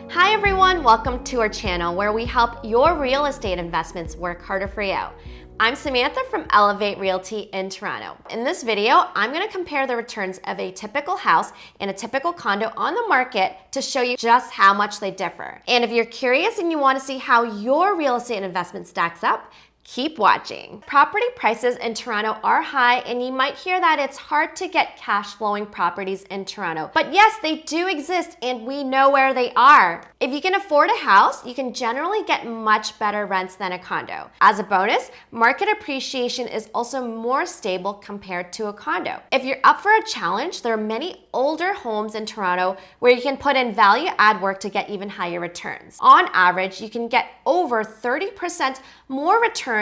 Hi everyone, welcome to our channel where we help your real estate investments work harder for you. I'm Samantha from Elevate Realty in Toronto. In this video, I'm going to compare the returns of a typical house and a typical condo on the market to show you just how much they differ. And if you're curious and you want to see how your real estate investment stacks up, keep watching. Property prices in Toronto are high, and you might hear that it's hard to get cash flowing properties in Toronto. But yes, they do exist and we know where they are. If you can afford a house, you can generally get much better rents than a condo. As a bonus, market appreciation is also more stable compared to a condo. If you're up for a challenge, there are many older homes in Toronto where you can put in value add work to get even higher returns. On average, you can get over 30% more returns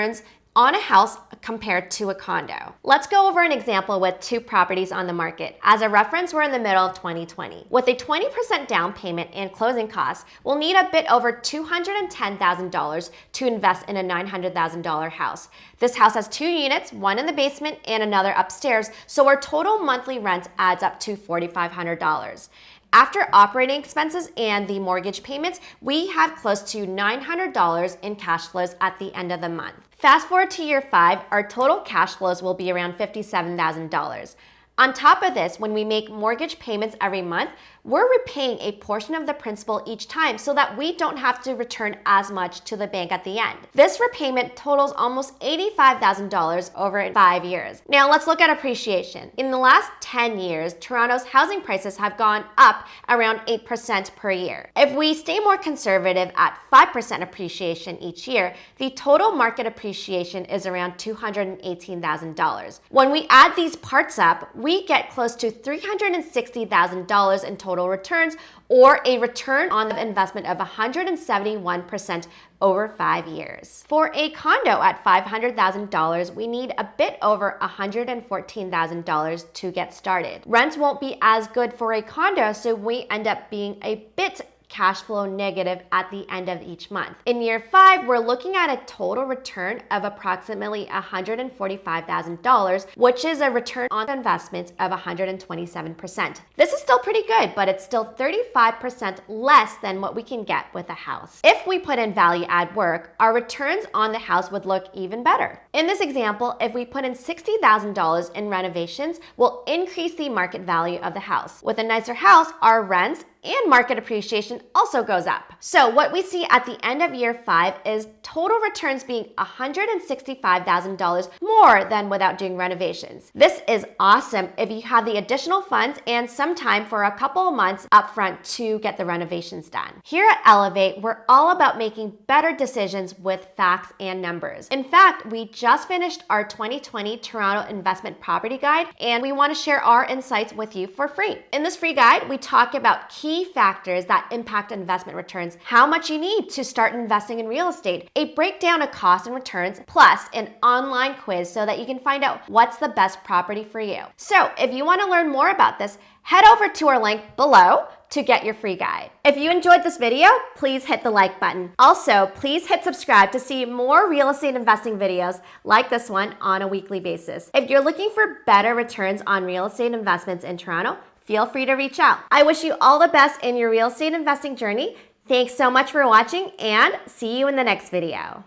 on a house compared to a condo. Let's go over an example with two properties on the market. As a reference, we're in the middle of 2020. With a 20% down payment and closing costs, we'll need a bit over $210,000 to invest in a $900,000 house. This house has 2 units, one in the basement and another upstairs, so our total monthly rent adds up to $4,500. After operating expenses and the mortgage payments, we have close to $900 in cash flows at the end of the month. Fast forward to year 5, our total cash flows will be around $57,000. On top of this, when we make mortgage payments every month, we're repaying a portion of the principal each time so that we don't have to return as much to the bank at the end. This repayment totals almost $85,000 over 5 years. Now let's look at appreciation. In the last 10 years, Toronto's housing prices have gone up around 8% per year. If we stay more conservative at 5% appreciation each year, the total market appreciation is around $218,000. When we add these parts up, we get close to $360,000 in total returns, or a return on the investment of 171% over 5 years. For a condo at $500,000, we need a bit over $114,000 to get started. Rents won't be as good for a condo, so we end up being a bit cash flow negative at the end of each month. In year 5, we're looking at a total return of approximately $145,000, which is a return on investment of 127%. This is still pretty good, but it's still 35% less than what we can get with a house. If we put in value add work, our returns on the house would look even better. In this example, if we put in $60,000 in renovations, we'll increase the market value of the house. With a nicer house, our rents and market appreciation also goes up. So what we see at the end of year 5 is total returns being $165,000 more than without doing renovations. This is awesome if you have the additional funds and some time for a couple of months upfront to get the renovations done. Here at Elevate, we're all about making better decisions with facts and numbers. In fact, we just finished our 2020 Toronto Investment Property Guide, and we want to share our insights with you for free. In this free guide, we talk about key factors that impact investment returns, how much you need to start investing in real estate, a breakdown of costs and returns, plus an online quiz so that you can find out what's the best property for you. So if you want to learn more about this, head over to our link below to get your free guide. If you enjoyed this video, please hit the like button. Also, please hit subscribe to see more real estate investing videos like this one on a weekly basis. If you're looking for better returns on real estate investments in Toronto, feel free to reach out. I wish you all the best in your real estate investing journey. Thanks so much for watching, and see you in the next video.